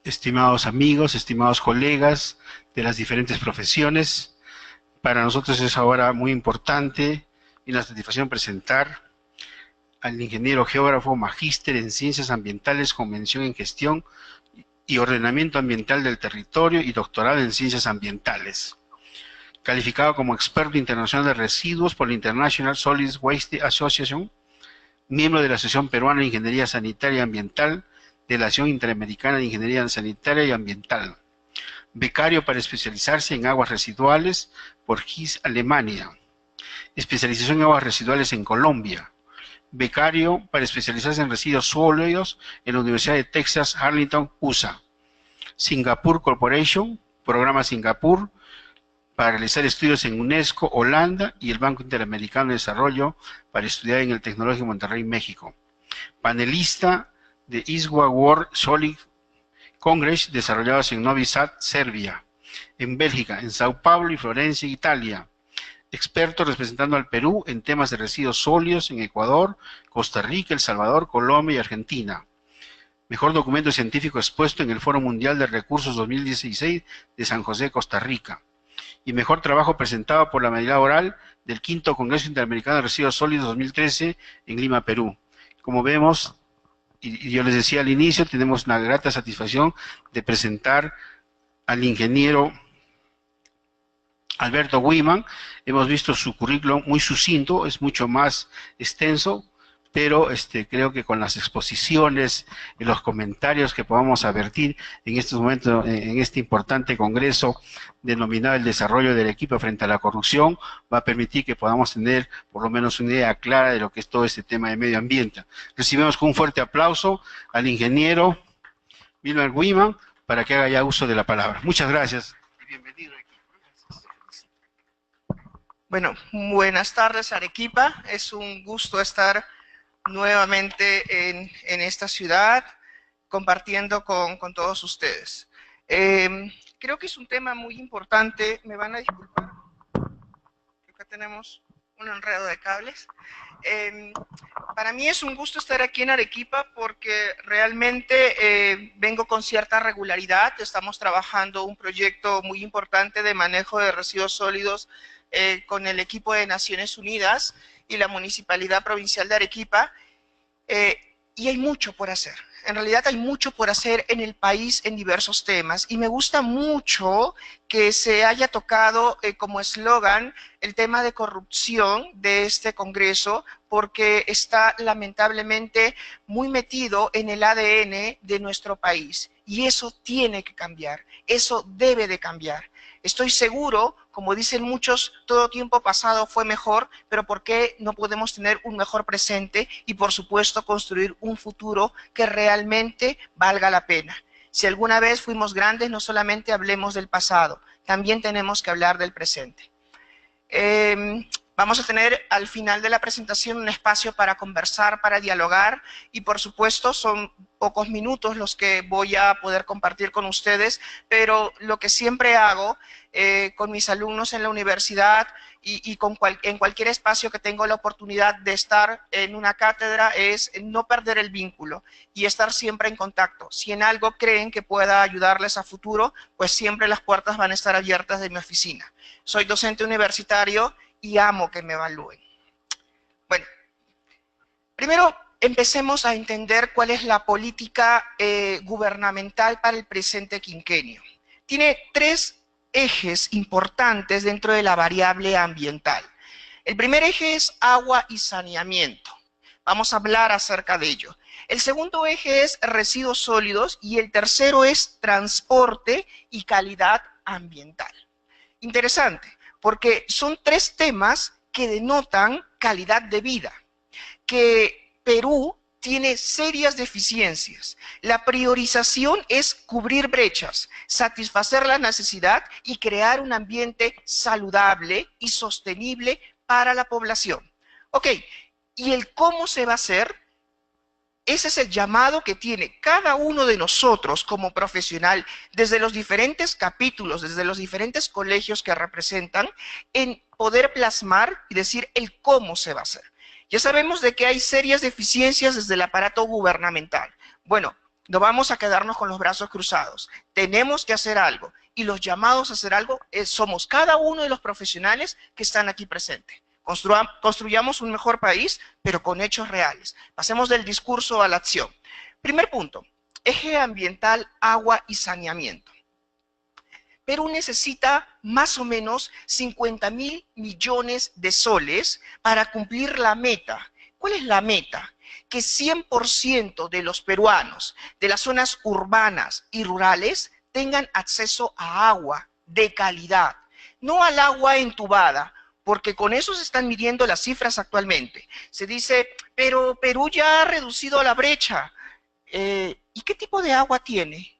estimados amigos, estimados colegas de las diferentes profesiones. Para nosotros es ahora muy importante y una satisfacción presentar al ingeniero geógrafo magíster en Ciencias Ambientales con mención en Gestión y Ordenamiento Ambiental del Territorio y doctorado en Ciencias Ambientales. Calificado como experto internacional de residuos por la International Solid Waste Association, miembro de la Asociación Peruana de Ingeniería Sanitaria y Ambiental, de la Asociación Interamericana de Ingeniería Sanitaria y Ambiental. Becario para especializarse en aguas residuales por GIS Alemania. Especialización en aguas residuales en Colombia. Becario para especializarse en residuos sólidos en la Universidad de Texas, Arlington, USA. Singapore Corporation, Programa Singapur, para realizar estudios en UNESCO, Holanda y el Banco Interamericano de Desarrollo para estudiar en el Tecnológico de Monterrey, México. Panelista de ISWA World Solid Congress desarrollados en Novi Sad, Serbia, en Bélgica, en Sao Paulo y Florencia, Italia. Experto representando al Perú en temas de residuos sólidos en Ecuador, Costa Rica, El Salvador, Colombia y Argentina. Mejor documento científico expuesto en el Foro Mundial de Recursos 2016 de San José, Costa Rica. Y mejor trabajo presentado por la modalidad oral del V Congreso Interamericano de Residuos Sólidos 2013 en Lima, Perú. Como vemos, y yo les decía al inicio, tenemos una grata satisfacción de presentar al ingeniero Alberto Wiman. Hemos visto su currículum muy sucinto, es mucho más extenso, pero creo que con las exposiciones y los comentarios que podamos vertir en estos momentos, en este importante congreso denominado el desarrollo del equipo frente a la corrupción, va a permitir que podamos tener por lo menos una idea clara de lo que es todo este tema de medio ambiente. Recibimos con un fuerte aplauso al ingeniero Wilmer Wiman para que haga ya uso de la palabra. Muchas gracias y bienvenido. Bueno, buenas tardes, Arequipa. Es un gusto estar nuevamente en esta ciudad compartiendo con todos ustedes. Creo que es un tema muy importante. Me van a disculpar, creo que tenemos un enredo de cables. Para mí es un gusto estar aquí en Arequipa porque realmente vengo con cierta regularidad. Estamos trabajando un proyecto muy importante de manejo de residuos sólidos con el equipo de Naciones Unidas y la Municipalidad Provincial de Arequipa, y hay mucho por hacer. En realidad hay mucho por hacer en el país en diversos temas, y me gusta mucho que se haya tocado como eslogan el tema de corrupción de este Congreso, porque está lamentablemente muy metido en el ADN de nuestro país, y eso tiene que cambiar, eso debe de cambiar. Estoy seguro, como dicen muchos, todo tiempo pasado fue mejor, pero ¿por qué no podemos tener un mejor presente y, por supuesto, construir un futuro que realmente valga la pena? Si alguna vez fuimos grandes, no solamente hablemos del pasado, también tenemos que hablar del presente. Vamos a tener al final de la presentación un espacio para conversar, para dialogar, y por supuesto son pocos minutos los que voy a poder compartir con ustedes, pero lo que siempre hago con mis alumnos en la universidad y en cualquier espacio que tengo la oportunidad de estar en una cátedra es no perder el vínculo y estar siempre en contacto. Si en algo creen que pueda ayudarles a futuro, pues siempre las puertas van a estar abiertas de mi oficina. Soy docente universitario y amo que me evalúen. Bueno, primero empecemos a entender cuál es la política gubernamental para el presente quinquenio. Tiene tres ejes importantes dentro de la variable ambiental. El primer eje es agua y saneamiento. Vamos a hablar acerca de ello. El segundo eje es residuos sólidos y el tercero es transporte y calidad ambiental. Interesante, porque son tres temas que denotan calidad de vida, que Perú tiene serias deficiencias. La priorización es cubrir brechas, satisfacer la necesidad y crear un ambiente saludable y sostenible para la población. Ok, ¿y el cómo se va a hacer? Ese es el llamado que tiene cada uno de nosotros como profesional, desde los diferentes capítulos, desde los diferentes colegios que representan, en poder plasmar y decir el cómo se va a hacer. Ya sabemos de que hay serias deficiencias desde el aparato gubernamental. Bueno, No vamos a quedarnos con los brazos cruzados. Tenemos que hacer algo. Y los llamados a hacer algo somos cada uno de los profesionales que están aquí presentes. Construyamos un mejor país, pero con hechos reales. Pasemos del discurso a la acción. Primer punto, eje ambiental, agua y saneamiento. Perú necesita más o menos 50.000 millones de soles para cumplir la meta. ¿Cuál es la meta? Que 100% de los peruanos de las zonas urbanas y rurales tengan acceso a agua de calidad, no al agua entubada, porque con eso se están midiendo las cifras actualmente. Se dice, pero Perú ya ha reducido la brecha. ¿Y qué tipo de agua tiene?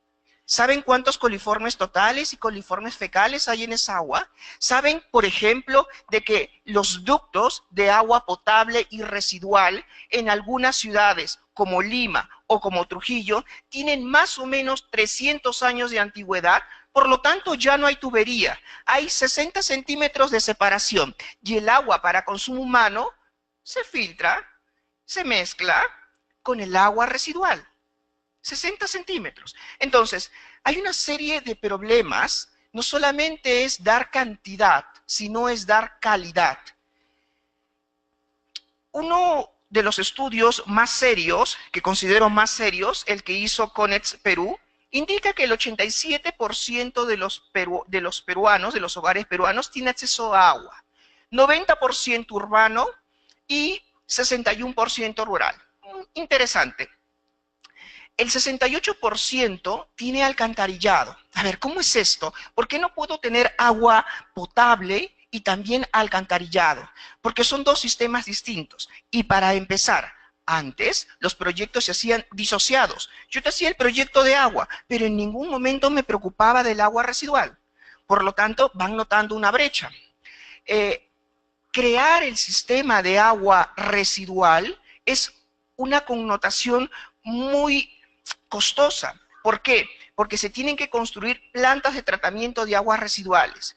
¿Saben cuántos coliformes totales y coliformes fecales hay en esa agua? ¿Saben, por ejemplo, de que los ductos de agua potable y residual en algunas ciudades como Lima o como Trujillo tienen más o menos 300 años de antigüedad? Por lo tanto, ya no hay tubería. Hay 60 centímetros de separación y el agua para consumo humano se filtra, se mezcla con el agua residual. 60 centímetros. Entonces, hay una serie de problemas, no solamente es dar cantidad, sino es dar calidad. Uno de los estudios más serios, que considero más serios, el que hizo Conex Perú, indica que el 87% de los peruanos, de los hogares peruanos, tiene acceso a agua. 90% urbano y 61% rural. Interesante. El 68% tiene alcantarillado. A ver, ¿cómo es esto? ¿Por qué no puedo tener agua potable y también alcantarillado? Porque son dos sistemas distintos. Y para empezar, antes los proyectos se hacían disociados. Yo te hacía el proyecto de agua, pero en ningún momento me preocupaba del agua residual. Por lo tanto, van notando una brecha. Crear el sistema de agua residual es una connotación muy costosa. ¿Por qué? Porque se tienen que construir plantas de tratamiento de aguas residuales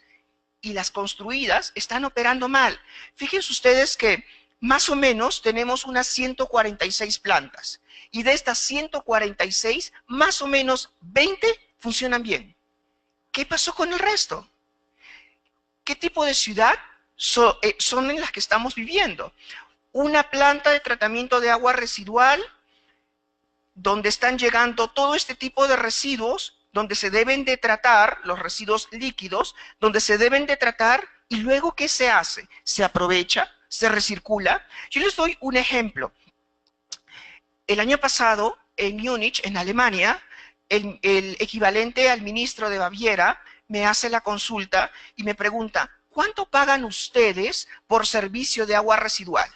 y las construidas están operando mal. Fíjense ustedes que más o menos tenemos unas 146 plantas y de estas 146, más o menos 20 funcionan bien. ¿Qué pasó con el resto? ¿Qué tipo de ciudad son en las que estamos viviendo? Una planta de tratamiento de agua residual donde están llegando todo este tipo de residuos, donde se deben de tratar, los residuos líquidos, donde se deben de tratar, y luego, ¿qué se hace? Se aprovecha, se recircula. Yo les doy un ejemplo. El año pasado, en Múnich, en Alemania, el equivalente al ministro de Baviera me hace la consulta y me pregunta, ¿cuánto pagan ustedes por servicio de agua residual?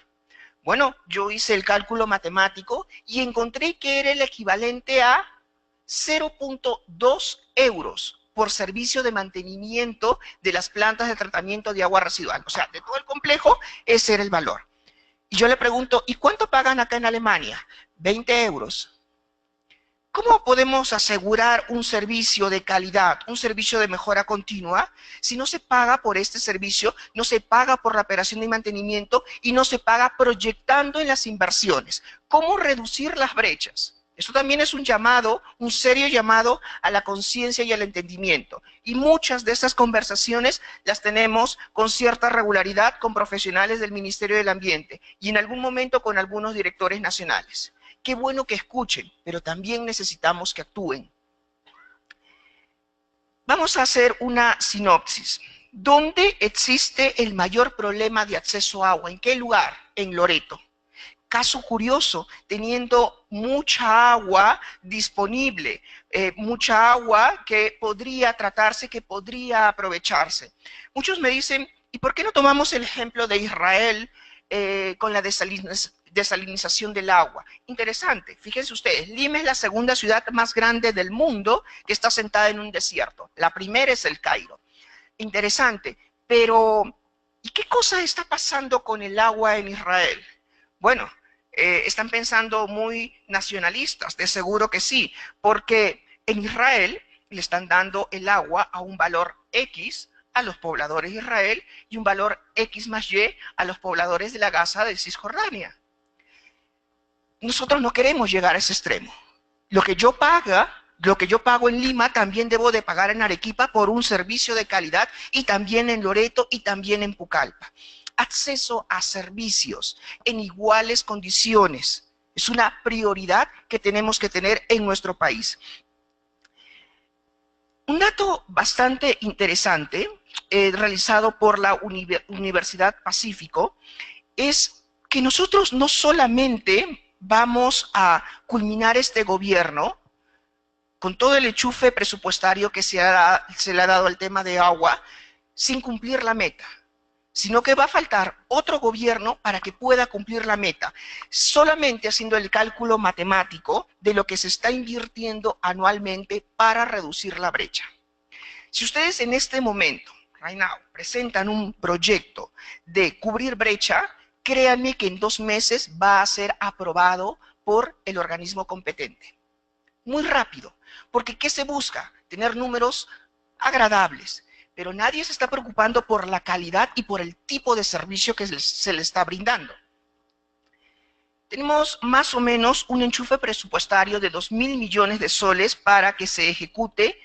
Bueno, yo hice el cálculo matemático y encontré que era el equivalente a 0.2 euros por servicio de mantenimiento de las plantas de tratamiento de agua residual. O sea, de todo el complejo, ese era el valor. Y yo le pregunto, ¿y cuánto pagan acá en Alemania? 20 euros. ¿Cómo podemos asegurar un servicio de calidad, un servicio de mejora continua, si no se paga por este servicio, no se paga por la operación y mantenimiento y no se paga proyectando en las inversiones? ¿Cómo reducir las brechas? Esto también es un llamado, un serio llamado a la conciencia y al entendimiento. Y muchas de estas conversaciones las tenemos con cierta regularidad con profesionales del Ministerio del Ambiente y en algún momento con algunos directores nacionales. Qué bueno que escuchen, pero también necesitamos que actúen. Vamos a hacer una sinopsis. ¿Dónde existe el mayor problema de acceso a agua? ¿En qué lugar? En Loreto. Caso curioso, teniendo mucha agua disponible, mucha agua que podría tratarse, que podría aprovecharse. Muchos me dicen, ¿y por qué no tomamos el ejemplo de Israel con la desalinización del agua? Interesante, fíjense ustedes, Lima es la segunda ciudad más grande del mundo que está sentada en un desierto. La primera es el Cairo. Interesante, pero ¿y qué cosa está pasando con el agua en Israel? Bueno, están pensando muy nacionalistas, de seguro que sí, porque en Israel le están dando el agua a un valor X a los pobladores de Israel y un valor X más Y a los pobladores de la Gaza de Cisjordania. Nosotros no queremos llegar a ese extremo. Lo que yo pago en Lima, también debo de pagar en Arequipa por un servicio de calidad, y también en Loreto y también en Pucallpa. Acceso a servicios en iguales condiciones es una prioridad que tenemos que tener en nuestro país. Un dato bastante interesante realizado por la Universidad Pacífico es que nosotros no solamente vamos a culminar este gobierno con todo el enchufe presupuestario que se le ha dado al tema de agua sin cumplir la meta, sino que va a faltar otro gobierno para que pueda cumplir la meta, solamente haciendo el cálculo matemático de lo que se está invirtiendo anualmente para reducir la brecha. Si ustedes en este momento, right now, presentan un proyecto de cubrir brecha, créanme que en 2 meses va a ser aprobado por el organismo competente. Muy rápido, porque ¿qué se busca? Tener números agradables, pero nadie se está preocupando por la calidad y por el tipo de servicio que se le está brindando. Tenemos más o menos un enchufe presupuestario de 2.000 millones de soles para que se ejecute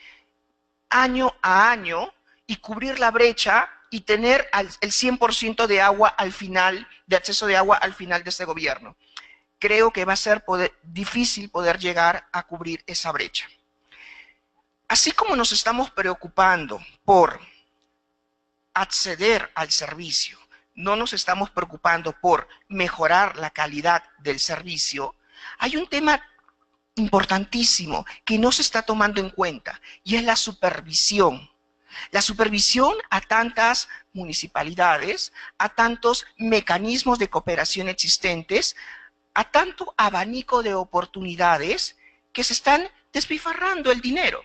año a año y cubrir la brecha y tener el 100% de agua al final, de acceso de agua al final de este gobierno. Creo que va a ser difícil poder llegar a cubrir esa brecha. Así como nos estamos preocupando por acceder al servicio, no nos estamos preocupando por mejorar la calidad del servicio, hay un tema importantísimo que no se está tomando en cuenta, y es la supervisión. La supervisión a tantas municipalidades, a tantos mecanismos de cooperación existentes, a tanto abanico de oportunidades que se están despilfarrando el dinero.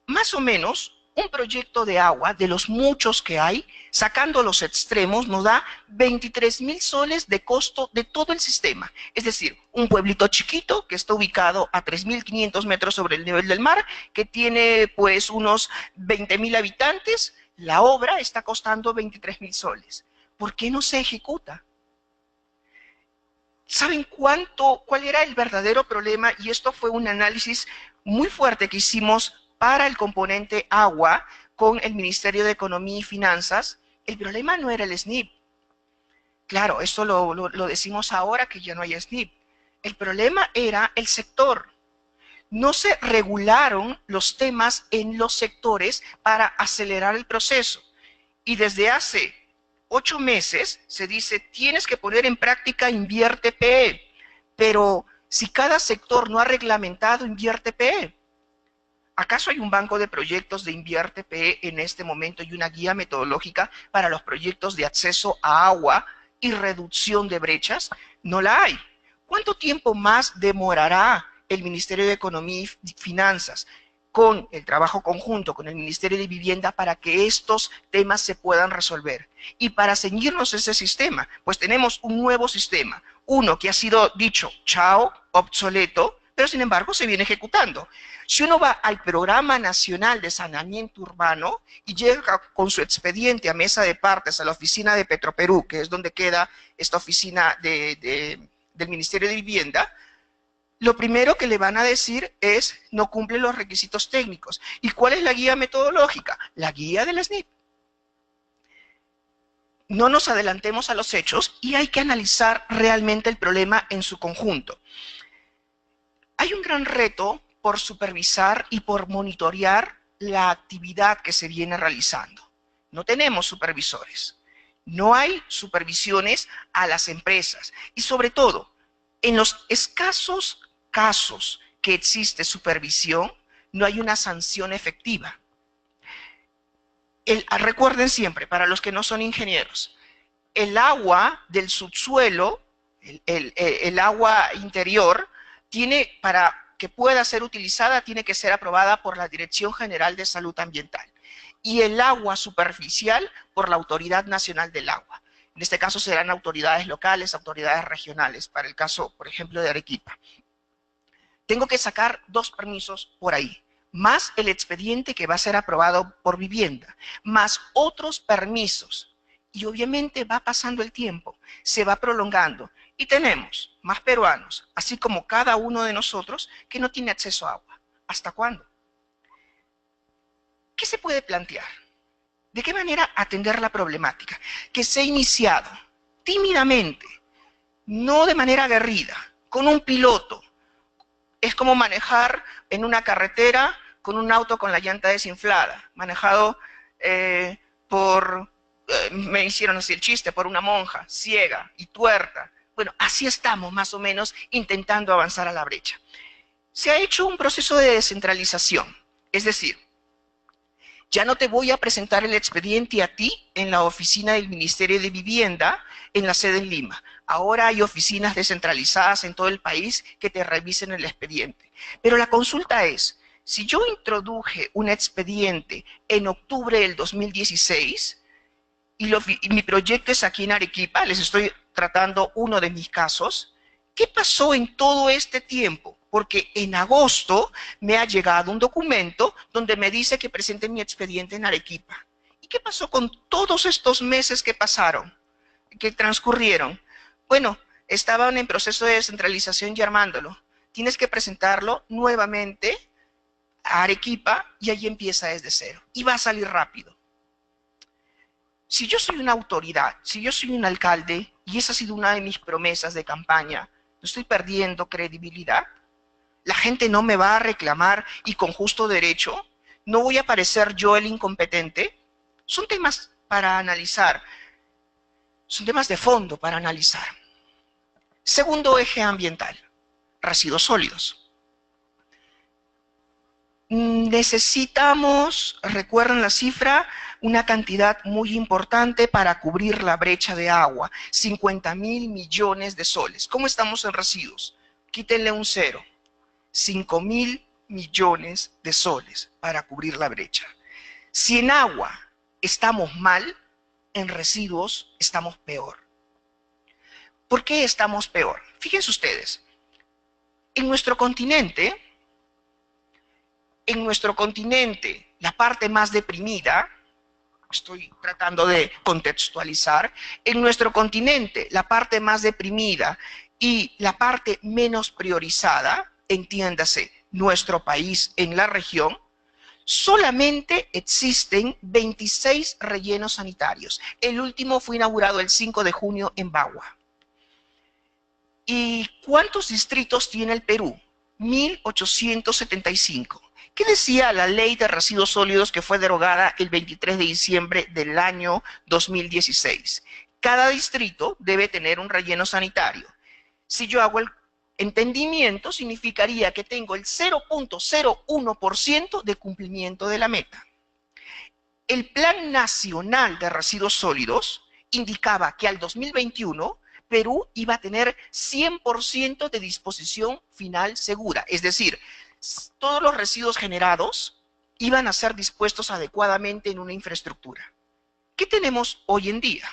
Más o menos, un proyecto de agua, de los muchos que hay, sacando los extremos, nos da 23.000 soles de costo de todo el sistema. Es decir, un pueblito chiquito que está ubicado a 3.500 metros sobre el nivel del mar, que tiene pues unos 20.000 habitantes, la obra está costando 23.000 soles. ¿Por qué no se ejecuta? ¿Saben cuál era el verdadero problema? Y esto fue un análisis muy fuerte que hicimos para el componente agua con el Ministerio de Economía y Finanzas. El problema no era el SNIP. Claro, esto lo decimos ahora que ya no hay SNIP. El problema era el sector. No se regularon los temas en los sectores para acelerar el proceso. Y desde hace 8 meses se dice, tienes que poner en práctica Invierte PE. Pero si cada sector no ha reglamentado Invierte PE, ¿acaso hay un banco de proyectos de Invierte PE en este momento y una guía metodológica para los proyectos de acceso a agua y reducción de brechas? No la hay. ¿Cuánto tiempo más demorará el Ministerio de Economía y Finanzas con el trabajo conjunto con el Ministerio de Vivienda para que estos temas se puedan resolver? Y para ceñirnos ese sistema, pues tenemos un nuevo sistema, uno que ha sido dicho, chao, obsoleto, pero sin embargo se viene ejecutando. Si uno va al Programa Nacional de Saneamiento Urbano y llega con su expediente a mesa de partes a la oficina de Petroperú, que es donde queda esta oficina del Ministerio de Vivienda, lo primero que le van a decir es no cumple los requisitos técnicos. ¿Y cuál es la guía metodológica? La guía del SNIP. No nos adelantemos a los hechos y hay que analizar realmente el problema en su conjunto. Hay un gran reto por supervisar y por monitorear la actividad que se viene realizando. No tenemos supervisores, no hay supervisiones a las empresas y sobre todo, en los escasos casos que existe supervisión, no hay una sanción efectiva. Recuerden siempre, para los que no son ingenieros, el agua del subsuelo, el agua interior, para que pueda ser utilizada, tiene que ser aprobada por la Dirección General de Salud Ambiental. Y el agua superficial por la Autoridad Nacional del Agua. En este caso serán autoridades locales, autoridades regionales, para el caso, por ejemplo, de Arequipa. Tengo que sacar 2 permisos por ahí, más el expediente que va a ser aprobado por vivienda, más otros permisos. Y obviamente va pasando el tiempo, se va prolongando. Y tenemos más peruanos, así como cada uno de nosotros, que no tiene acceso a agua. ¿Hasta cuándo? ¿Qué se puede plantear? ¿De qué manera atender la problemática? Que se ha iniciado tímidamente, no de manera aguerrida, con un piloto. Es como manejar en una carretera con un auto con la llanta desinflada, manejado me hicieron así el chiste, por una monja ciega y tuerta. Bueno, así estamos más o menos intentando avanzar a la brecha. Se ha hecho un proceso de descentralización, es decir, ya no te voy a presentar el expediente a ti en la oficina del Ministerio de Vivienda en la sede en Lima. Ahora hay oficinas descentralizadas en todo el país que te revisen el expediente. Pero la consulta es, si yo introduje un expediente en octubre del 2016 y mi proyecto es aquí en Arequipa, les estoy tratando uno de mis casos, ¿qué pasó en todo este tiempo? Porque en agosto me ha llegado un documento donde me dice que presente mi expediente en Arequipa. ¿Y qué pasó con todos estos meses que pasaron, que transcurrieron? Bueno, estaban en proceso de descentralización y armándolo. Tienes que presentarlo nuevamente a Arequipa y ahí empieza desde cero. Y va a salir rápido. Si yo soy una autoridad, si yo soy un alcalde, y esa ha sido una de mis promesas de campaña, ¿no estoy perdiendo credibilidad? La gente no me va a reclamar y con justo derecho. No voy a parecer yo el incompetente. Son temas para analizar. Son temas de fondo para analizar. Segundo eje ambiental, residuos sólidos. Necesitamos, recuerden la cifra, una cantidad muy importante para cubrir la brecha de agua, 50.000 millones de soles. ¿Cómo estamos en residuos? Quítenle un cero. 5.000 millones de soles para cubrir la brecha. Si en agua estamos mal, en residuos estamos peor. ¿Por qué estamos peor? Fíjense ustedes, en nuestro continente, la parte más deprimida, estoy tratando de contextualizar, en nuestro continente, la parte más deprimida y la parte menos priorizada, entiéndase, nuestro país en la región, solamente existen 26 rellenos sanitarios. El último fue inaugurado el 5 de junio en Bagua. ¿Y cuántos distritos tiene el Perú? 1.875. ¿Qué decía la ley de residuos sólidos que fue derogada el 23 de diciembre del año 2016? Cada distrito debe tener un relleno sanitario. Si yo hago el entendimiento, significaría que tengo el 0.01% de cumplimiento de la meta. El Plan Nacional de Residuos Sólidos indicaba que al 2021 Perú iba a tener 100% de disposición final segura, es decir, todos los residuos generados iban a ser dispuestos adecuadamente en una infraestructura. ¿Qué tenemos hoy en día?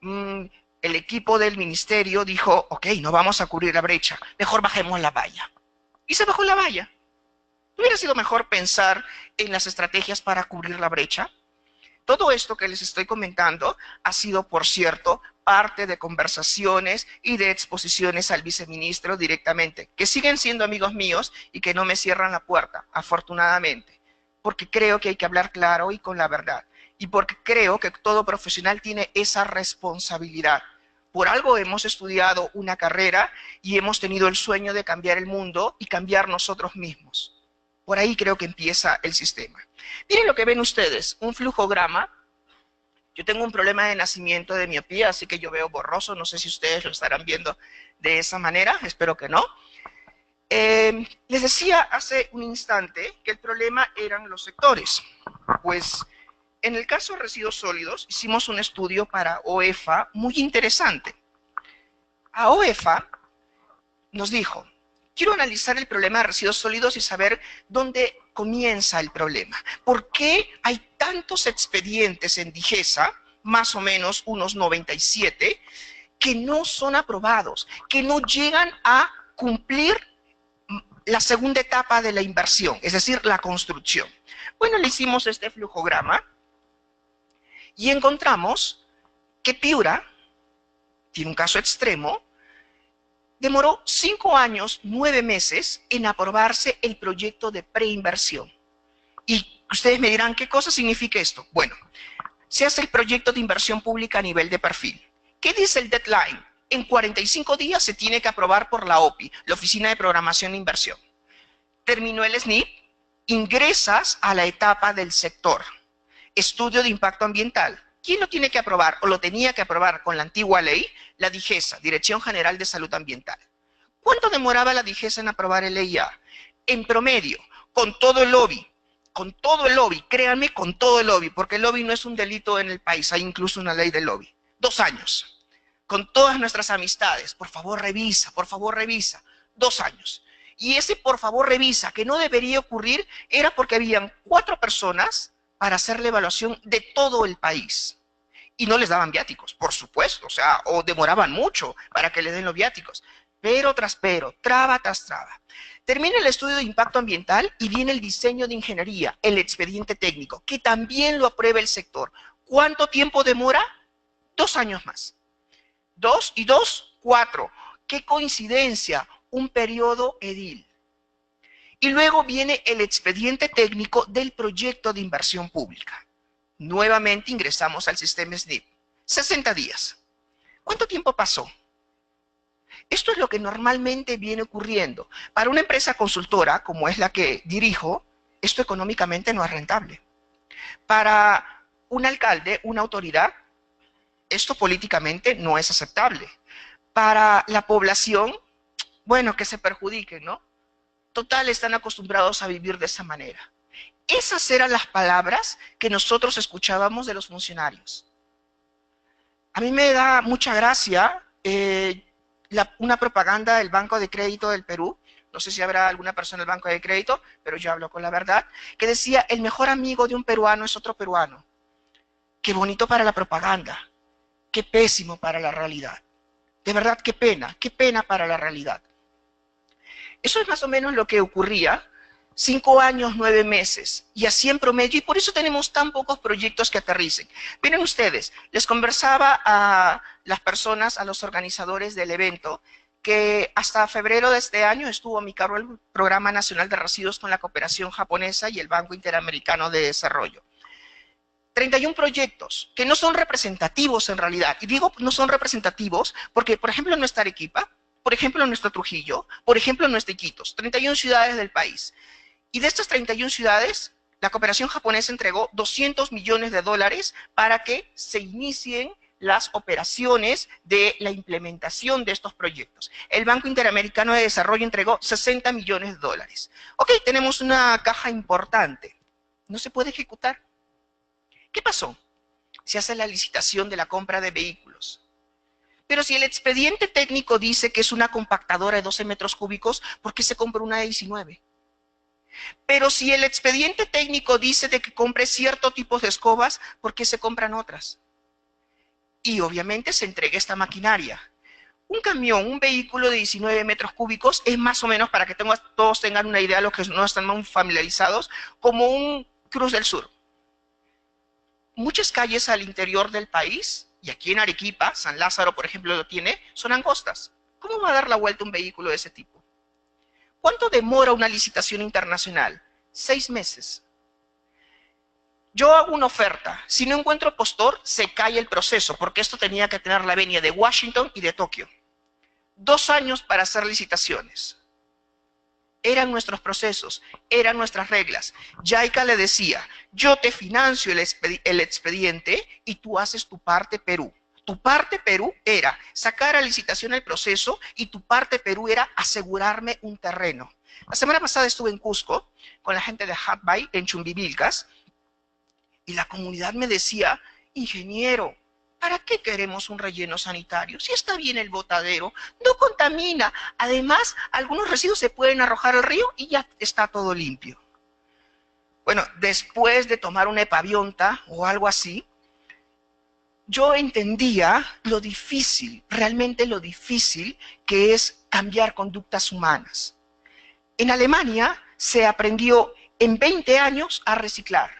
El equipo del ministerio dijo, ok, no vamos a cubrir la brecha, mejor bajemos la valla. Y se bajó la valla. ¿No hubiera sido mejor pensar en las estrategias para cubrir la brecha? Todo esto que les estoy comentando ha sido, por cierto, parte de conversaciones y de exposiciones al viceministro directamente, que siguen siendo amigos míos y que no me cierran la puerta, afortunadamente, porque creo que hay que hablar claro y con la verdad, y porque creo que todo profesional tiene esa responsabilidad. Por algo hemos estudiado una carrera y hemos tenido el sueño de cambiar el mundo y cambiar nosotros mismos. Por ahí creo que empieza el sistema. Miren lo que ven ustedes, un flujograma. Yo tengo un problema de nacimiento de miopía, así que yo veo borroso. No sé si ustedes lo estarán viendo de esa manera, espero que no. Les decía hace un instante que el problema eran los sectores. Pues en el caso de residuos sólidos, hicimos un estudio para OEFA muy interesante. A OEFA nos dijo, quiero analizar el problema de residuos sólidos y saber dónde comienza el problema. ¿Por qué hay tantos expedientes en DIGESA, más o menos unos 97, que no son aprobados, que no llegan a cumplir la segunda etapa de la inversión, es decir, la construcción? Bueno, le hicimos este flujograma y encontramos que Piura tiene un caso extremo, demoró 5 años, 9 meses en aprobarse el proyecto de preinversión. Y ustedes me dirán, ¿qué cosa significa esto? Bueno, se hace el proyecto de inversión pública a nivel de perfil. ¿Qué dice el deadline? En 45 días se tiene que aprobar por la OPI, la Oficina de Programación e Inversión. Terminó el SNIP, ingresas a la etapa del sector. Estudio de impacto ambiental. ¿Quién lo tiene que aprobar o lo tenía que aprobar con la antigua ley? La DIGESA, Dirección General de Salud Ambiental. ¿Cuánto demoraba la DIGESA en aprobar el EIA? En promedio, con todo el lobby, créanme, con todo el lobby, porque el lobby no es un delito en el país, hay incluso una ley del lobby. 2 años. Con todas nuestras amistades, por favor revisa, 2 años. Y ese por favor revisa, que no debería ocurrir, era porque habían 4 personas para hacer la evaluación de todo el país. Y no les daban viáticos, por supuesto, o demoraban mucho para que les den los viáticos. Pero tras pero, traba tras traba. Termina el estudio de impacto ambiental y viene el diseño de ingeniería, el expediente técnico, que también lo aprueba el sector. ¿Cuánto tiempo demora? 2 años más. 2 y 2, 4. ¡Qué coincidencia! Un periodo edil. Y luego viene el expediente técnico del proyecto de inversión pública. Nuevamente ingresamos al sistema SNIP. 60 días. ¿Cuánto tiempo pasó? Esto es lo que normalmente viene ocurriendo. Para una empresa consultora, como es la que dirijo, esto económicamente no es rentable. Para un alcalde, una autoridad, esto políticamente no es aceptable. Para la población, bueno, que se perjudiquen, ¿no? Total, están acostumbrados a vivir de esa manera. Esas eran las palabras que nosotros escuchábamos de los funcionarios. A mí me da mucha gracia una propaganda del Banco de Crédito del Perú, no sé si habrá alguna persona del Banco de Crédito, pero yo hablo con la verdad, que decía, el mejor amigo de un peruano es otro peruano. Qué bonito para la propaganda, qué pésimo para la realidad. De verdad, qué pena para la realidad. Eso es más o menos lo que ocurría, 5 años, 9 meses, y así en promedio, y por eso tenemos tan pocos proyectos que aterricen. Miren ustedes, les conversaba a las personas, a los organizadores del evento, que hasta febrero de este año estuvo a mi cargo el Programa Nacional de Residuos con la cooperación japonesa y el Banco Interamericano de Desarrollo. 31 proyectos que no son representativos en realidad, y digo no son representativos porque, por ejemplo, en nuestra Arequipa, por ejemplo, en nuestro Trujillo, por ejemplo, en nuestro Iquitos, 31 ciudades del país. Y de estas 31 ciudades, la cooperación japonesa entregó $200 millones para que se inicien las operaciones de la implementación de estos proyectos. El Banco Interamericano de Desarrollo entregó $60 millones. Ok, tenemos una caja importante. ¿No se puede ejecutar? ¿Qué pasó? Se hace la licitación de la compra de vehículos. Pero si el expediente técnico dice que es una compactadora de 12 metros cúbicos, ¿por qué se compra una de 19? Pero si el expediente técnico dice de que compre ciertos tipos de escobas, ¿por qué se compran otras? Y obviamente se entrega esta maquinaria. Un camión, un vehículo de 19 metros cúbicos es más o menos, para que todos tengan una idea, los que no están muy familiarizados, como un Cruz del Sur. Muchas calles al interior del país, y aquí en Arequipa, San Lázaro, por ejemplo, lo tiene, son angostas. ¿Cómo va a dar la vuelta un vehículo de ese tipo? ¿Cuánto demora una licitación internacional? 6 meses. Yo hago una oferta. Si no encuentro postor, se cae el proceso, porque esto tenía que tener la venia de Washington y de Tokio. 2 años para hacer licitaciones. Eran nuestros procesos, eran nuestras reglas. JICA le decía, yo te financio el expediente y tú haces tu parte Perú. Tu parte Perú era sacar a licitación el proceso y tu parte Perú era asegurarme un terreno. La semana pasada estuve en Cusco con la gente de Hatbay en Chumbivilcas y la comunidad me decía, ingeniero, ¿para qué queremos un relleno sanitario? Si está bien el botadero, no contamina. Además, algunos residuos se pueden arrojar al río y ya está todo limpio. Bueno, después de tomar una epavionta o algo así, yo entendía lo difícil, realmente lo difícil que es cambiar conductas humanas. En Alemania se aprendió en 20 años a reciclar.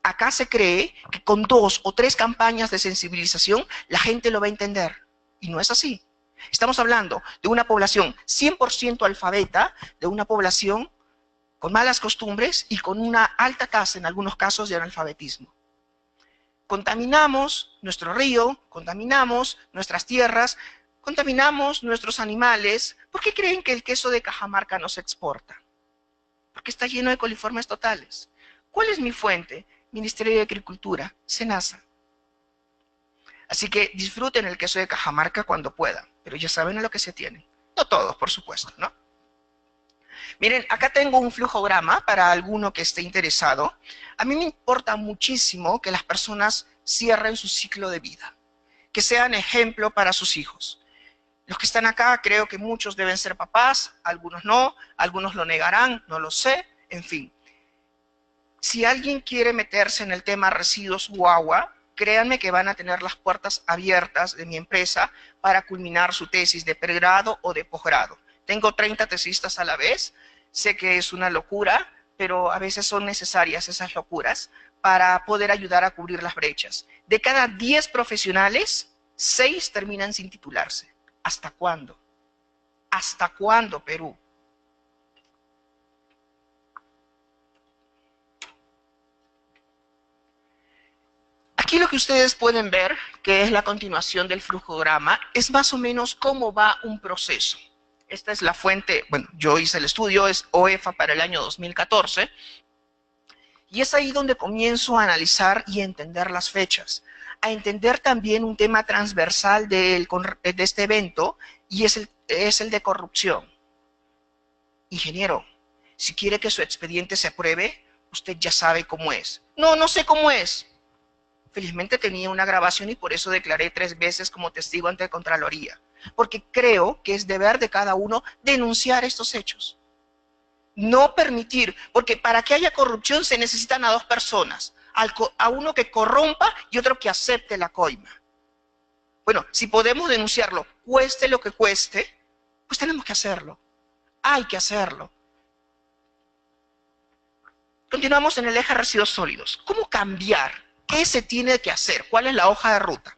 Acá se cree que con 2 o 3 campañas de sensibilización la gente lo va a entender. Y no es así. Estamos hablando de una población 100% alfabeta, de una población con malas costumbres y con una alta tasa, en algunos casos, de analfabetismo. Contaminamos nuestro río, contaminamos nuestras tierras, contaminamos nuestros animales. ¿Por qué creen que el queso de Cajamarca no se exporta? Porque está lleno de coliformes totales. ¿Cuál es mi fuente? Ministerio de Agricultura, SENASA. Así que disfruten el queso de Cajamarca cuando puedan, pero ya saben a lo que se tienen. No todos, por supuesto, ¿no? Miren, acá tengo un flujograma para alguno que esté interesado. A mí me importa muchísimo que las personas cierren su ciclo de vida, que sean ejemplo para sus hijos. Los que están acá, creo que muchos deben ser papás, algunos no, algunos lo negarán, no lo sé, en fin. Si alguien quiere meterse en el tema residuos o agua, créanme que van a tener las puertas abiertas de mi empresa para culminar su tesis de pregrado o de posgrado. Tengo 30 tesistas a la vez, sé que es una locura, pero a veces son necesarias esas locuras para poder ayudar a cubrir las brechas. De cada 10 profesionales, 6 terminan sin titularse. ¿Hasta cuándo? ¿Hasta cuándo, Perú? Aquí lo que ustedes pueden ver, que es la continuación del flujograma, es más o menos cómo va un proceso. Esta es la fuente, bueno, yo hice el estudio, es OEFA para el año 2014, y es ahí donde comienzo a analizar y a entender las fechas, a entender también un tema transversal de este evento, y es el de corrupción. Ingeniero, si quiere que su expediente se apruebe, usted ya sabe cómo es. No, no sé cómo es. Felizmente tenía una grabación y por eso declaré 3 veces como testigo ante Contraloría, porque creo que es deber de cada uno denunciar estos hechos. No permitir, porque para que haya corrupción se necesitan a 2 personas, a uno que corrompa y otro que acepte la coima. Bueno, si podemos denunciarlo, cueste lo que cueste, pues tenemos que hacerlo. Hay que hacerlo. Continuamos en el eje residuos sólidos. ¿Cómo cambiar? ¿Qué se tiene que hacer? ¿Cuál es la hoja de ruta?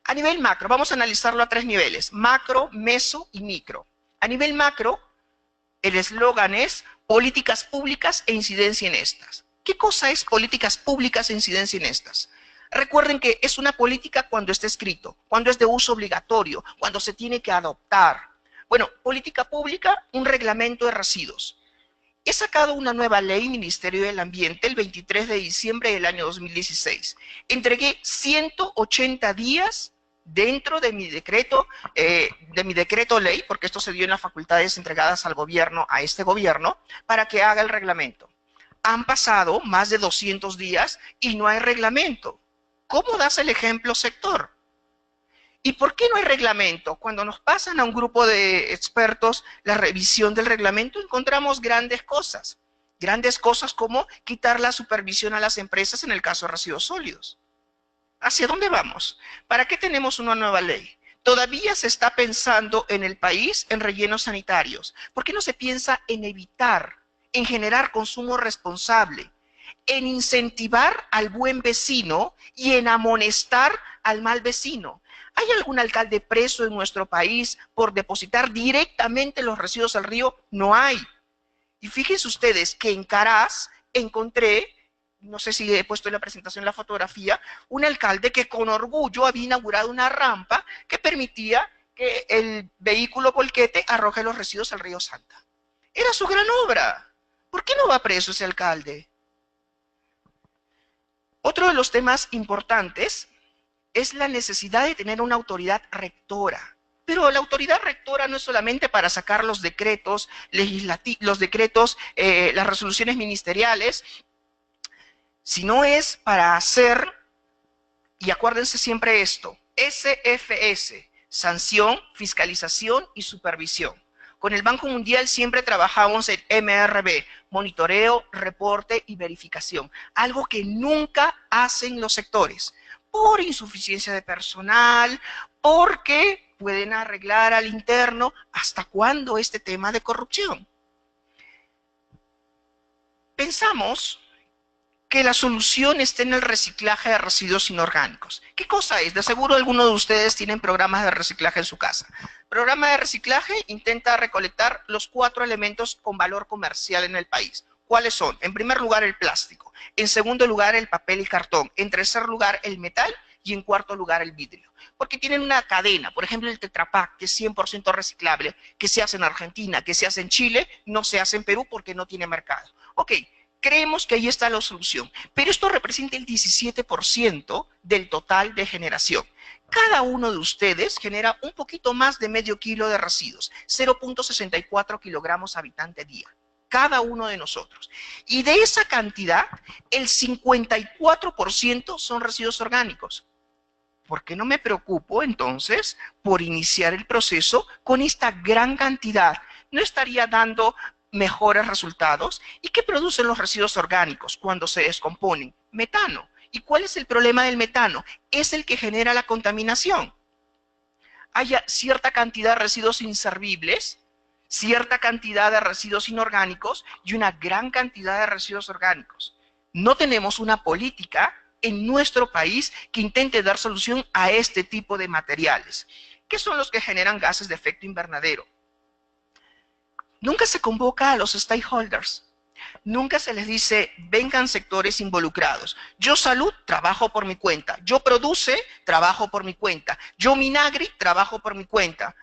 A nivel macro, vamos a analizarlo a 3 niveles, macro, meso y micro. A nivel macro, el eslogan es políticas públicas e incidencia en estas. ¿Qué cosa es políticas públicas e incidencia en estas? Recuerden que es una política cuando está escrito, cuando es de uso obligatorio, cuando se tiene que adoptar. Bueno, política pública, un reglamento de residuos. He sacado una nueva ley, Ministerio del Ambiente, el 23 de diciembre del año 2016. Entregué 180 días dentro de mi decreto ley, porque esto se dio en las facultades entregadas al gobierno, a este gobierno, para que haga el reglamento. Han pasado más de 200 días y no hay reglamento. ¿Cómo das el ejemplo, sector? ¿Y por qué no hay reglamento? Cuando nos pasan a un grupo de expertos la revisión del reglamento, encontramos grandes cosas. Grandes cosas como quitar la supervisión a las empresas en el caso de residuos sólidos. ¿Hacia dónde vamos? ¿Para qué tenemos una nueva ley? Todavía se está pensando en el país en rellenos sanitarios. ¿Por qué no se piensa en evitar, en generar consumo responsable, en incentivar al buen vecino y en amonestar al mal vecino? ¿Hay algún alcalde preso en nuestro país por depositar directamente los residuos al río? No hay. Y fíjense ustedes que en Caraz encontré, no sé si he puesto en la presentación la fotografía, un alcalde que con orgullo había inaugurado una rampa que permitía que el vehículo volquete arroje los residuos al río Santa. Era su gran obra. ¿Por qué no va preso ese alcalde? Otro de los temas importantes es la necesidad de tener una autoridad rectora. Pero la autoridad rectora no es solamente para sacar los decretos las resoluciones ministeriales, sino es para hacer, y acuérdense siempre esto, SFS, sanción, fiscalización y supervisión. Con el Banco Mundial siempre trabajamos en MRV, monitoreo, reporte y verificación, algo que nunca hacen los sectores, por insuficiencia de personal, porque pueden arreglar al interno. ¿Hasta cuándo este tema de corrupción? Pensamos que la solución esté en el reciclaje de residuos inorgánicos. ¿Qué cosa es? De seguro algunos de ustedes tienen programas de reciclaje en su casa. Programa de reciclaje intenta recolectar los 4 elementos con valor comercial en el país. ¿Cuáles son? En primer lugar, el plástico. En segundo lugar, el papel y cartón. En tercer lugar, el metal. Y en cuarto lugar, el vidrio. Porque tienen una cadena. Por ejemplo, el Tetra Pak, que es 100% reciclable, que se hace en Argentina, que se hace en Chile, no se hace en Perú porque no tiene mercado. Ok. Creemos que ahí está la solución, pero esto representa el 17% del total de generación. Cada uno de ustedes genera un poquito más de medio kilo de residuos, 0.64 kilogramos habitante día, cada uno de nosotros. Y de esa cantidad, el 54% son residuos orgánicos. ¿Por qué no me preocupo entonces por iniciar el proceso con esta gran cantidad? ¿No estaría dando mejores resultados? ¿Y qué producen los residuos orgánicos cuando se descomponen? Metano. ¿Y cuál es el problema del metano? Es el que genera la contaminación. Hay cierta cantidad de residuos inservibles, cierta cantidad de residuos inorgánicos y una gran cantidad de residuos orgánicos. No tenemos una política en nuestro país que intente dar solución a este tipo de materiales. ¿Qué son los que generan gases de efecto invernadero? Nunca se convoca a los stakeholders. Nunca se les dice, vengan sectores involucrados. Yo salud, trabajo por mi cuenta. Yo produce, trabajo por mi cuenta. Yo Minagri, trabajo por mi cuenta.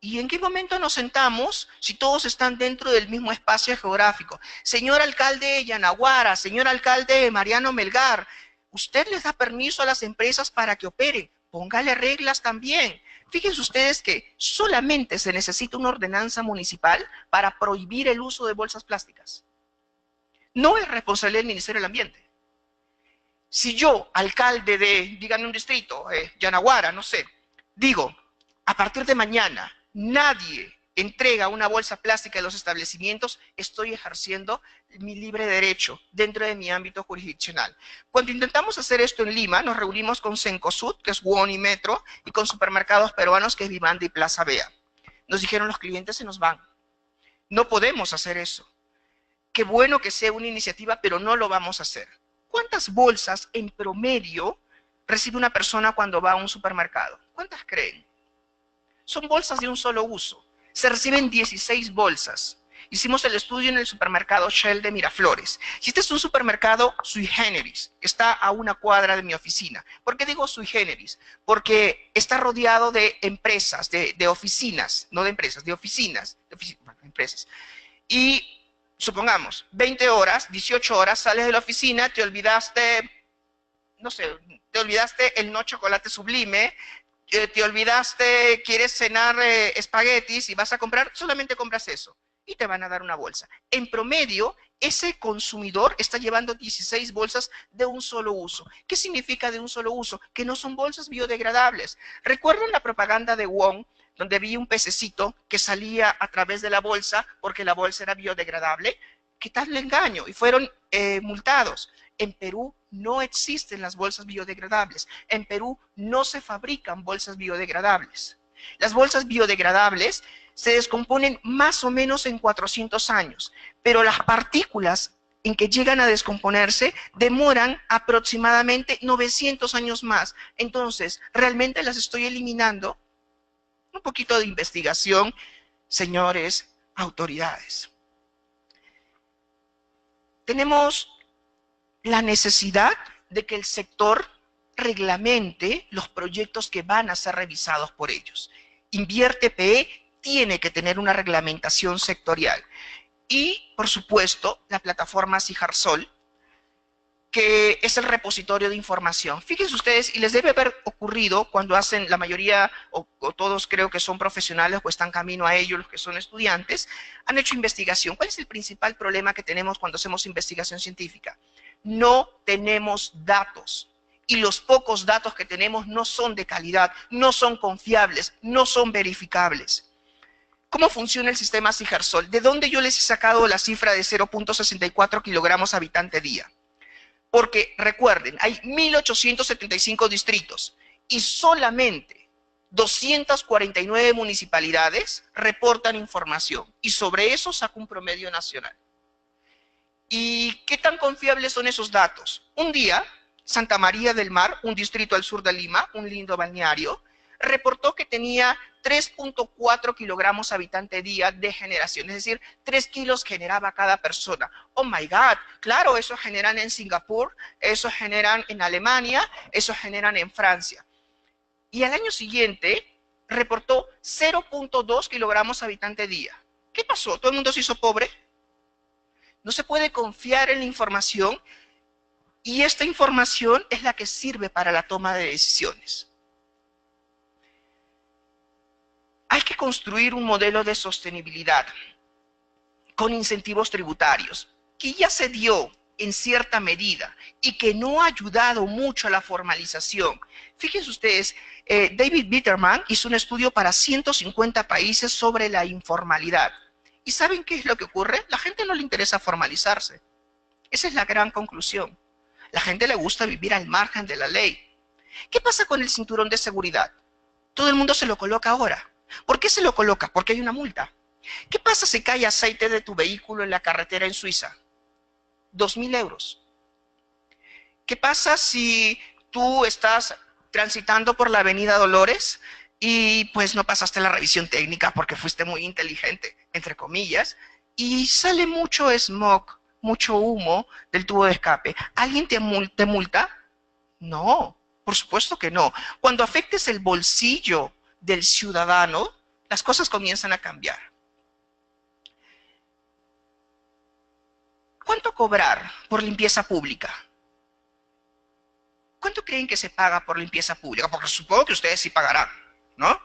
¿Y en qué momento nos sentamos si todos están dentro del mismo espacio geográfico? Señor alcalde de Yanaguara, señor alcalde de Mariano Melgar, usted les da permiso a las empresas para que operen. Póngale reglas también. Fíjense ustedes que solamente se necesita una ordenanza municipal para prohibir el uso de bolsas plásticas. No es responsabilidad del Ministerio del Ambiente. Si yo, alcalde de, díganme un distrito, Yanaguara, no sé, digo, a partir de mañana, nadie entrega una bolsa plástica en los establecimientos, estoy ejerciendo mi libre derecho dentro de mi ámbito jurisdiccional. Cuando intentamos hacer esto en Lima, nos reunimos con Cencosud, que es WON y Metro, y con supermercados peruanos, que es Vivanda y Plaza Vea. Nos dijeron, los clientes se nos van. No podemos hacer eso. Qué bueno que sea una iniciativa, pero no lo vamos a hacer. ¿Cuántas bolsas en promedio recibe una persona cuando va a un supermercado? ¿Cuántas creen? Son bolsas de un solo uso. Se reciben 16 bolsas. Hicimos el estudio en el supermercado Shell de Miraflores. Si este es un supermercado sui generis, está a una cuadra de mi oficina. ¿Por qué digo sui generis? Porque está rodeado de empresas, de oficinas, no de empresas, de oficinas, empresas. Y supongamos, 20 horas, 18 horas, sales de la oficina, te olvidaste, no sé, te olvidaste el no chocolate sublime, te olvidaste, quieres cenar espaguetis y vas a comprar, solamente compras eso y te van a dar una bolsa. En promedio, ese consumidor está llevando 16 bolsas de un solo uso. ¿Qué significa de un solo uso? Que no son bolsas biodegradables. ¿Recuerdan la propaganda de WON, donde vi un pececito que salía a través de la bolsa porque la bolsa era biodegradable? ¿Qué tal el engaño? Y fueron multados. En Perú no existen las bolsas biodegradables. En Perú no se fabrican bolsas biodegradables. Las bolsas biodegradables se descomponen más o menos en 400 años, pero las partículas en que llegan a descomponerse demoran aproximadamente 900 años más. Entonces, ¿realmente las estoy eliminando? Un poquito de investigación, señores autoridades. Tenemos la necesidad de que el sector reglamente los proyectos que van a ser revisados por ellos. Invierte PE tiene que tener una reglamentación sectorial. Y, por supuesto, la plataforma Cijarsol, que es el repositorio de información. Fíjense ustedes, y les debe haber ocurrido cuando hacen, la mayoría, o todos creo que son profesionales o están camino a ello, los que son estudiantes, han hecho investigación. ¿Cuál es el principal problema que tenemos cuando hacemos investigación científica? No tenemos datos. Y los pocos datos que tenemos no son de calidad, no son confiables, no son verificables. ¿Cómo funciona el sistema Cijarsol? ¿De dónde yo les he sacado la cifra de 0.64 kilogramos habitante día? Porque recuerden, hay 1.875 distritos y solamente 249 municipalidades reportan información y sobre eso saca un promedio nacional. ¿Y qué tan confiables son esos datos? Un día, Santa María del Mar, un distrito al sur de Lima, un lindo balneario, reportó que tenía 3.4 kilogramos habitante día de generación, es decir, 3 kilos generaba cada persona. Oh my God, claro, eso generan en Singapur, eso generan en Alemania, eso generan en Francia. Y al año siguiente reportó 0.2 kilogramos habitante día. ¿Qué pasó? ¿Todo el mundo se hizo pobre? No se puede confiar en la información y esta información es la que sirve para la toma de decisiones. Hay que construir un modelo de sostenibilidad con incentivos tributarios, que ya se dio en cierta medida y que no ha ayudado mucho a la formalización. Fíjense ustedes, David Bitterman hizo un estudio para 150 países sobre la informalidad. ¿Y saben qué es lo que ocurre? La gente no le interesa formalizarse. Esa es la gran conclusión. La gente le gusta vivir al margen de la ley. ¿Qué pasa con el cinturón de seguridad? Todo el mundo se lo coloca ahora. ¿Por qué se lo coloca? Porque hay una multa. ¿Qué pasa si cae aceite de tu vehículo en la carretera en Suiza? 2.000 euros. ¿Qué pasa si tú estás transitando por la avenida Dolores y pues no pasaste la revisión técnica porque fuiste muy inteligente, entre comillas, y sale mucho smog, mucho humo del tubo de escape? ¿Alguien te multa? No, por supuesto que no. Cuando afectes el bolsillo del ciudadano, las cosas comienzan a cambiar. ¿Cuánto cobrar por limpieza pública? ¿Cuánto creen que se paga por limpieza pública? Porque supongo que ustedes sí pagarán, ¿no?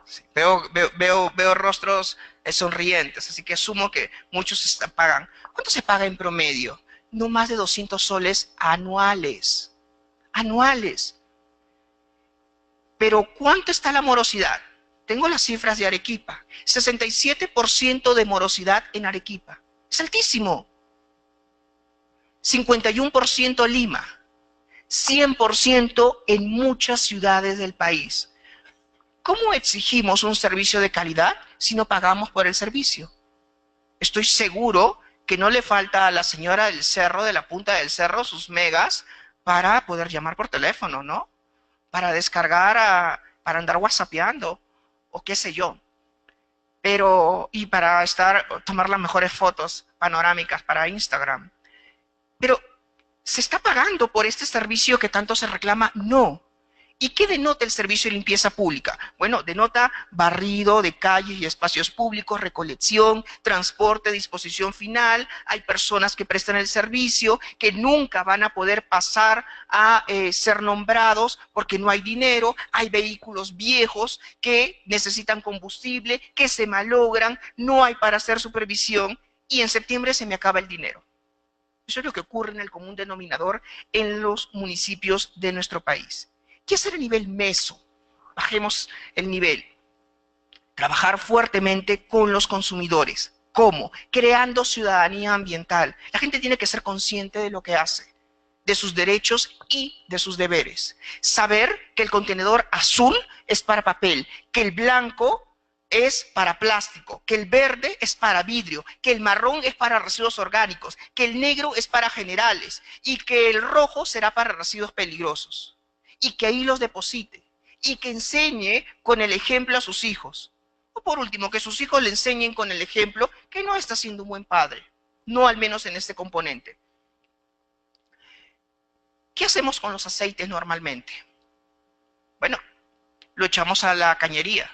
Sí, veo rostros sonrientes, así que asumo que muchos pagan. ¿Cuánto se paga en promedio? No más de 200 soles anuales. Anuales. Pero ¿cuánto está la morosidad? Tengo las cifras de Arequipa. 67% de morosidad en Arequipa. Es altísimo. 51% Lima. 100% en muchas ciudades del país. ¿Cómo exigimos un servicio de calidad si no pagamos por el servicio? Estoy seguro que no le falta a la señora del cerro, de la punta del cerro, sus megas para poder llamar por teléfono, ¿no? Para descargar, para andar whatsappeando, o qué sé yo. Y para tomar las mejores fotos panorámicas para Instagram. Pero, ¿se está pagando por este servicio que tanto se reclama? No. ¿Y qué denota el servicio de limpieza pública? Bueno, denota barrido de calles y espacios públicos, recolección, transporte, disposición final. Hay personas que prestan el servicio que nunca van a poder pasar a ser nombrados porque no hay dinero. Hay vehículos viejos que necesitan combustible, que se malogran, no hay para hacer supervisión y en septiembre se me acaba el dinero. Eso es lo que ocurre en el común denominador en los municipios de nuestro país. ¿Qué hacer a nivel meso? Bajemos el nivel. Trabajar fuertemente con los consumidores. ¿Cómo? Creando ciudadanía ambiental. La gente tiene que ser consciente de lo que hace, de sus derechos y de sus deberes. Saber que el contenedor azul es para papel, que el blanco es para plástico, que el verde es para vidrio, que el marrón es para residuos orgánicos, que el negro es para generales y que el rojo será para residuos peligrosos. Y que ahí los deposite y que enseñe con el ejemplo a sus hijos. O por último, que sus hijos le enseñen con el ejemplo que no está siendo un buen padre, no al menos en este componente. ¿Qué hacemos con los aceites normalmente? Bueno, lo echamos a la cañería.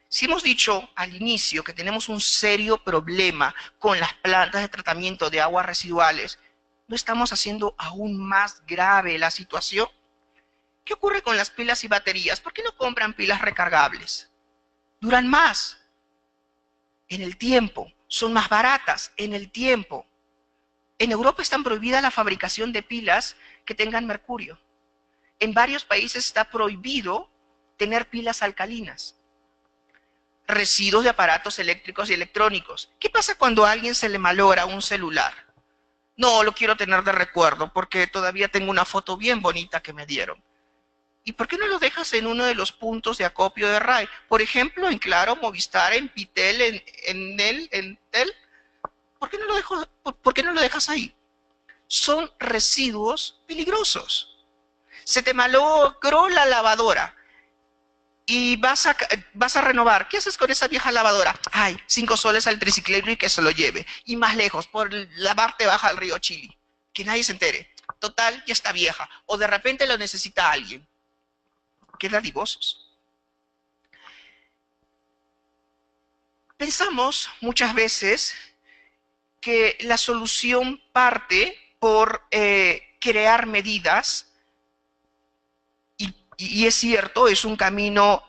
Si hemos dicho al inicio que tenemos un serio problema con las plantas de tratamiento de aguas residuales, ¿no estamos haciendo aún más grave la situación? ¿Qué ocurre con las pilas y baterías? ¿Por qué no compran pilas recargables? Duran más en el tiempo, son más baratas en el tiempo. En Europa está prohibida la fabricación de pilas que tengan mercurio. En varios países está prohibido tener pilas alcalinas. Residuos de aparatos eléctricos y electrónicos. ¿Qué pasa cuando a alguien se le malogra un celular? No, lo quiero tener de recuerdo porque todavía tengo una foto bien bonita que me dieron. ¿Y por qué no lo dejas en uno de los puntos de acopio de RAI? Por ejemplo, en Claro, Movistar, en Pitel, en Tel. ¿Por qué no lo dejas ahí? son residuos peligrosos. Se te malogró la lavadora y vas a renovar. ¿Qué haces con esa vieja lavadora? Ay, 5 soles al triciclero y que se lo lleve. Y más lejos, por lavarte baja al río Chili. Que nadie se entere. Total, ya está vieja. O de repente lo necesita alguien. Qué dadivosos. Pensamos muchas veces que la solución parte por crear medidas, y es cierto, es un camino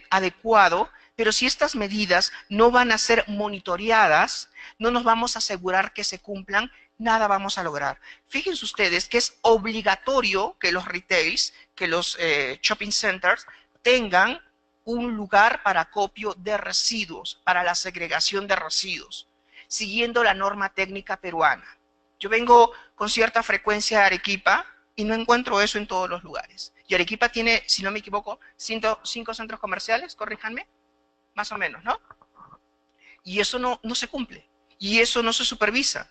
adecuado, pero si estas medidas no van a ser monitoreadas, no nos vamos a asegurar que se cumplan, nada vamos a lograr. Fíjense ustedes que es obligatorio que los retails, que los shopping centers tengan un lugar para acopio de residuos, para la segregación de residuos, siguiendo la norma técnica peruana. Yo vengo con cierta frecuencia a Arequipa y no encuentro eso en todos los lugares. Y Arequipa tiene, si no me equivoco, 105 centros comerciales, corríjanme, más o menos, ¿no? Y eso no se cumple, y eso no se supervisa.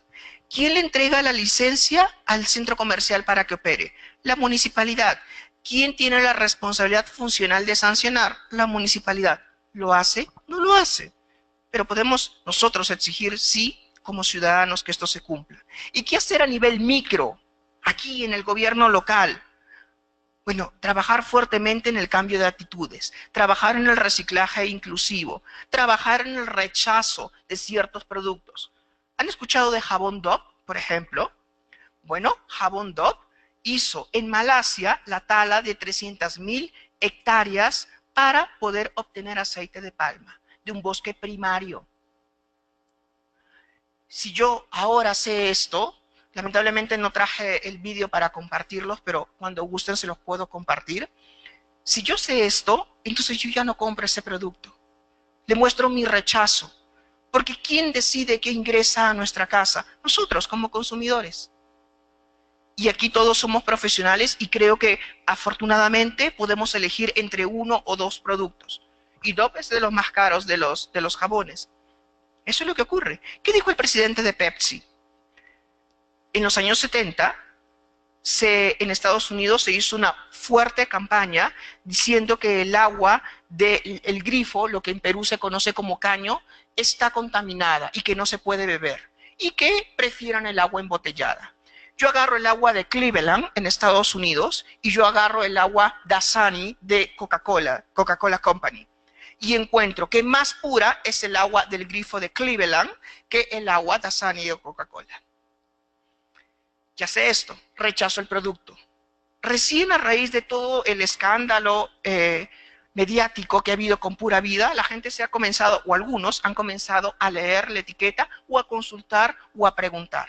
¿Quién le entrega la licencia al centro comercial para que opere? La municipalidad. ¿Quién tiene la responsabilidad funcional de sancionar? La municipalidad. ¿Lo hace? No lo hace. Pero podemos nosotros exigir, sí, como ciudadanos, que esto se cumpla. ¿Y qué hacer a nivel micro, aquí en el gobierno local? Bueno, trabajar fuertemente en el cambio de actitudes, trabajar en el reciclaje inclusivo, trabajar en el rechazo de ciertos productos. ¿Han escuchado de jabón Dove, por ejemplo? Bueno, jabón Dove hizo en Malasia la tala de 300.000 hectáreas para poder obtener aceite de palma de un bosque primario. Si yo ahora sé esto, lamentablemente no traje el vídeo para compartirlos, pero cuando gusten se los puedo compartir. Si yo sé esto, entonces yo ya no compro ese producto. Le muestro mi rechazo. Porque ¿quién decide qué ingresa a nuestra casa? Nosotros, como consumidores. Y aquí todos somos profesionales y creo que afortunadamente podemos elegir entre 1 o 2 productos. Y Dove es de los más caros de los jabones. Eso es lo que ocurre. ¿Qué dijo el presidente de Pepsi? En los años 70, en Estados Unidos se hizo una fuerte campaña diciendo que el agua del grifo, lo que en Perú se conoce como caño, está contaminada y que no se puede beber. Y que prefieran el agua embotellada. Yo agarro el agua de Cleveland en Estados Unidos y yo agarro el agua Dasani de Coca-Cola, Coca-Cola Company. Y encuentro que más pura es el agua del grifo de Cleveland que el agua Dasani de Coca-Cola. Ya sé esto, rechazo el producto. Recién a raíz de todo el escándalo mediático que ha habido con Pura Vida, la gente se ha comenzado, o algunos han comenzado a leer la etiqueta o a consultar o a preguntar.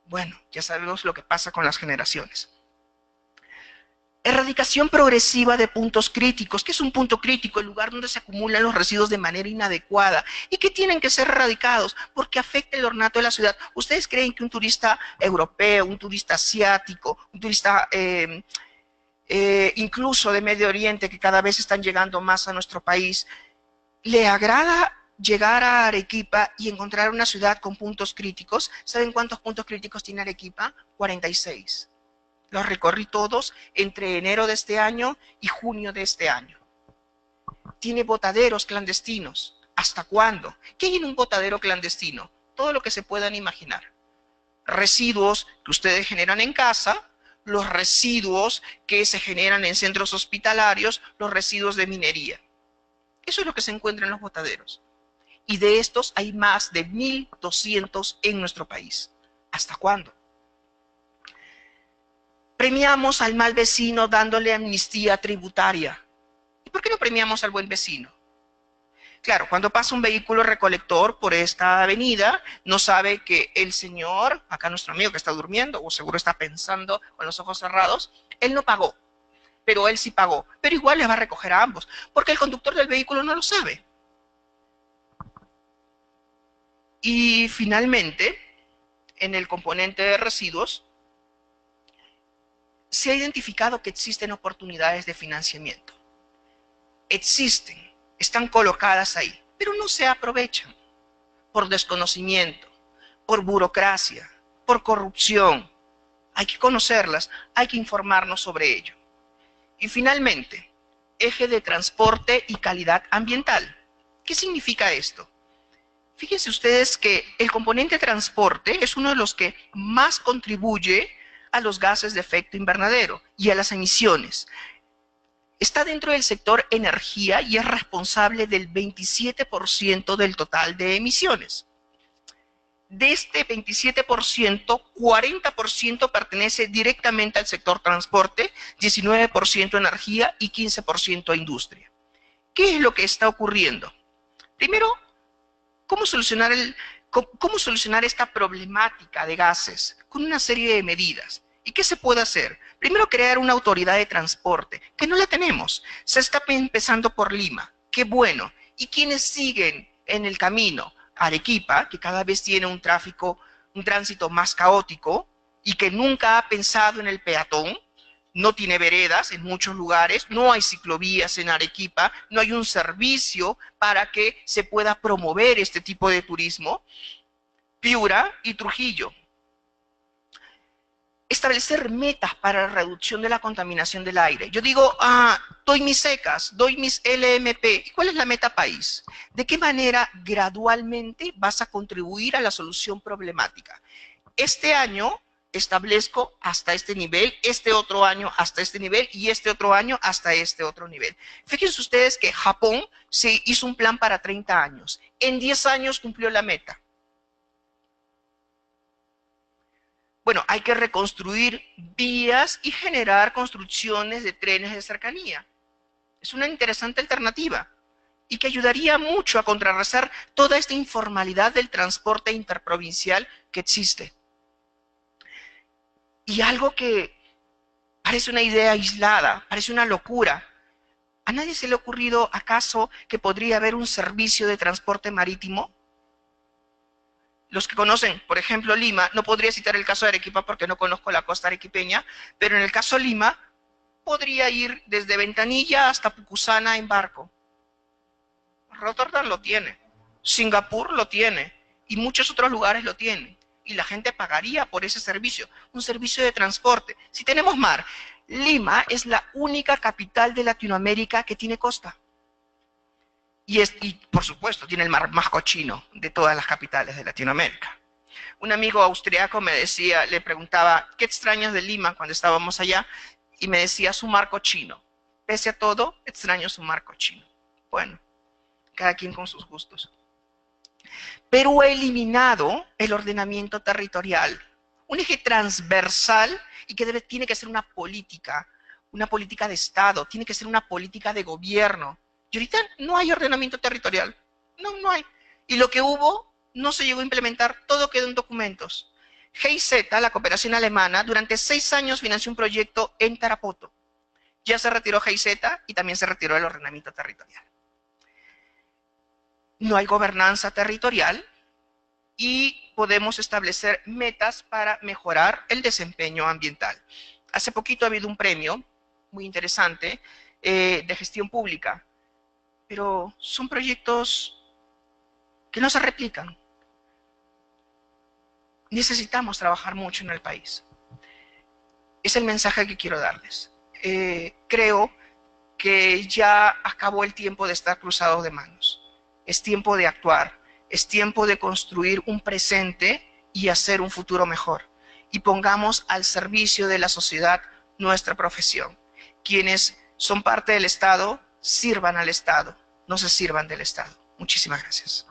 Bueno, ya sabemos lo que pasa con las generaciones. Erradicación progresiva de puntos críticos. ¿Qué es un punto crítico? El lugar donde se acumulan los residuos de manera inadecuada y que tienen que ser erradicados porque afecta el ornato de la ciudad. ¿Ustedes creen que un turista europeo, un turista asiático, un turista incluso de Medio Oriente, que cada vez están llegando más a nuestro país, le agrada llegar a Arequipa y encontrar una ciudad con puntos críticos? ¿Saben cuántos puntos críticos tiene Arequipa? 46. Los recorrí todos entre enero de este año y junio de este año. Tiene botaderos clandestinos. ¿Hasta cuándo? ¿Qué hay en un botadero clandestino? Todo lo que se puedan imaginar. Residuos que ustedes generan en casa, los residuos que se generan en centros hospitalarios, los residuos de minería. Eso es lo que se encuentra en los botaderos. Y de estos hay más de 1.200 en nuestro país. ¿Hasta cuándo? Premiamos al mal vecino dándole amnistía tributaria. ¿Y por qué no premiamos al buen vecino? Claro, cuando pasa un vehículo recolector por esta avenida, no sabe que el señor, acá nuestro amigo que está durmiendo, o seguro está pensando con los ojos cerrados, él no pagó, pero él sí pagó. Pero igual les va a recoger a ambos, porque el conductor del vehículo no lo sabe. Y finalmente, en el componente de residuos, se ha identificado que existen oportunidades de financiamiento. Existen, están colocadas ahí, pero no se aprovechan por desconocimiento, por burocracia, por corrupción. Hay que conocerlas, hay que informarnos sobre ello. Y finalmente, eje de transporte y calidad ambiental. ¿Qué significa esto? Fíjense ustedes que el componente transporte es uno de los que más contribuye a los gases de efecto invernadero y a las emisiones. Está dentro del sector energía y es responsable del 27% del total de emisiones. De este 27%, 40% pertenece directamente al sector transporte, 19% energía y 15% industria. ¿Qué es lo que está ocurriendo? Primero, ¿cómo solucionar esta problemática de gases? Con una serie de medidas. ¿Y qué se puede hacer? Primero, crear una autoridad de transporte, que no la tenemos. Se está empezando por Lima. ¡Qué bueno! ¿Y quiénes siguen en el camino? Arequipa, que cada vez tiene un tránsito más caótico y que nunca ha pensado en el peatón, no tiene veredas en muchos lugares, no hay ciclovías en Arequipa, no hay un servicio para que se pueda promover este tipo de turismo. Piura y Trujillo. Establecer metas para la reducción de la contaminación del aire. Yo digo, doy mis secas, doy mis LMP. ¿Y cuál es la meta país? ¿De qué manera gradualmente vas a contribuir a la solución problemática? Este año establezco hasta este nivel, este otro año hasta este nivel y este otro año hasta este otro nivel. Fíjense ustedes que Japón se hizo un plan para 30 años. En 10 años cumplió la meta. Bueno, hay que reconstruir vías y generar construcciones de trenes de cercanía. Es una interesante alternativa y que ayudaría mucho a contrarrestar toda esta informalidad del transporte interprovincial que existe. Y algo que parece una idea aislada, parece una locura. ¿A nadie se le ha ocurrido acaso que podría haber un servicio de transporte marítimo? Los que conocen, por ejemplo, Lima, no podría citar el caso de Arequipa porque no conozco la costa arequipeña, pero en el caso de Lima, podría ir desde Ventanilla hasta Pucusana en barco. Rotterdam lo tiene, Singapur lo tiene, y muchos otros lugares lo tienen. Y la gente pagaría por ese servicio, un servicio de transporte. Si tenemos mar, Lima es la única capital de Latinoamérica que tiene costa. Y por supuesto, tiene el mar más cochino de todas las capitales de Latinoamérica. Un amigo austriaco me decía, le preguntaba, ¿qué extrañas de Lima cuando estábamos allá? Y me decía, su mar cochino. Pese a todo, extraño su mar cochino. Bueno, cada quien con sus gustos. Perú ha eliminado el ordenamiento territorial, un eje transversal y que tiene que ser una política de Estado, tiene que ser una política de gobierno. Y ahorita no hay ordenamiento territorial, no hay. Y lo que hubo no se llegó a implementar, todo quedó en documentos. GIZ, la cooperación alemana, durante 6 años financió un proyecto en Tarapoto. Ya se retiró GIZ y también se retiró el ordenamiento territorial. No hay gobernanza territorial y podemos establecer metas para mejorar el desempeño ambiental. Hace poquito ha habido un premio muy interesante de gestión pública, pero son proyectos que no se replican. Necesitamos trabajar mucho en el país. Es el mensaje que quiero darles. Creo que ya acabó el tiempo de estar cruzados de manos. Es tiempo de actuar, es tiempo de construir un presente y hacer un futuro mejor. Y pongamos al servicio de la sociedad nuestra profesión. Quienes son parte del Estado, sirvan al Estado, no se sirvan del Estado. Muchísimas gracias.